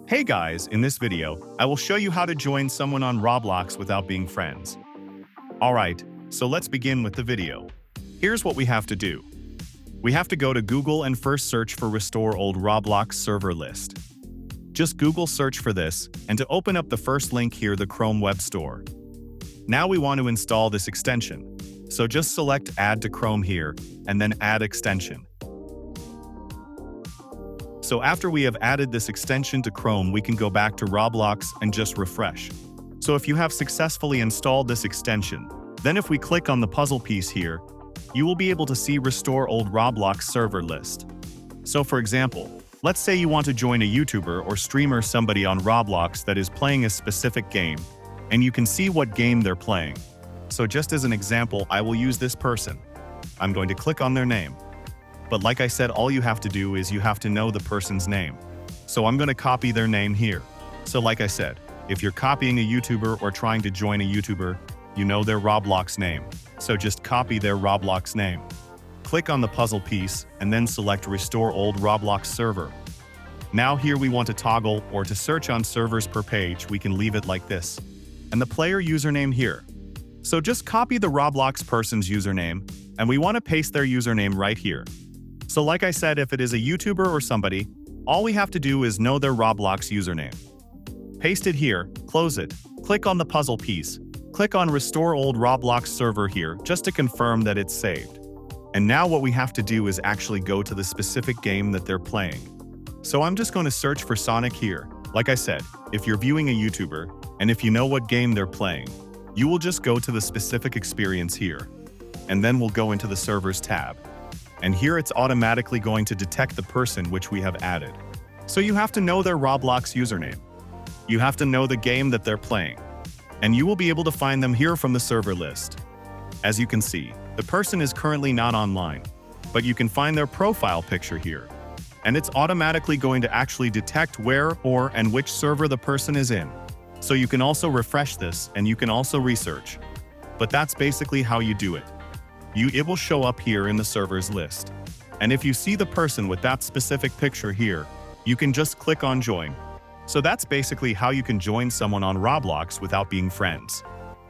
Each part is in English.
Hey guys, in this video, I will show you how to join someone on Roblox without being friends. Alright, so let's begin with the video. Here's what we have to do. We have to go to Google and first search for Restore Old Roblox Server List. Just Google search for this, and to open up the first link here, the Chrome Web Store. Now we want to install this extension. So just select Add to Chrome here, and then Add Extension. So after we have added this extension to Chrome, we can go back to Roblox and just refresh. So if you have successfully installed this extension, then if we click on the puzzle piece here, you will be able to see Restore Old Roblox Server List. So for example, let's say you want to join a YouTuber or streamer, somebody on Roblox that is playing a specific game, and you can see what game they're playing. So just as an example, I will use this person. I'm going to click on their name. But like I said, all you have to do is you have to know the person's name. So I'm going to copy their name here. So like I said, if you're copying a YouTuber or trying to join a YouTuber, you know their Roblox name. So just copy their Roblox name. Click on the puzzle piece and then select Restore Old Roblox Server. Now here we want to toggle or to search on servers per page, we can leave it like this. And the player username here. So just copy the Roblox person's username, and we want to paste their username right here. So like I said, if it is a YouTuber or somebody, all we have to do is know their Roblox username. Paste it here, close it, click on the puzzle piece, click on Restore Old Roblox Server here just to confirm that it's saved. And now what we have to do is actually go to the specific game that they're playing. So I'm just going to search for Sonic here. Like I said, if you're viewing a YouTuber, and if you know what game they're playing, you will just go to the specific experience here. And then we'll go into the Servers tab. And here it's automatically going to detect the person which we have added. So you have to know their Roblox username. You have to know the game that they're playing. And you will be able to find them here from the server list. As you can see, the person is currently not online, but you can find their profile picture here. And it's automatically going to actually detect where and which server the person is in. So you can also refresh this and you can also research. But that's basically how you do it. It will show up here in the servers list. And if you see the person with that specific picture here, you can just click on join. So that's basically how you can join someone on Roblox without being friends.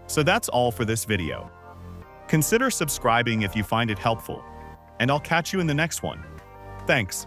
So that's all for this video. Consider subscribing if you find it helpful, and I'll catch you in the next one. Thanks.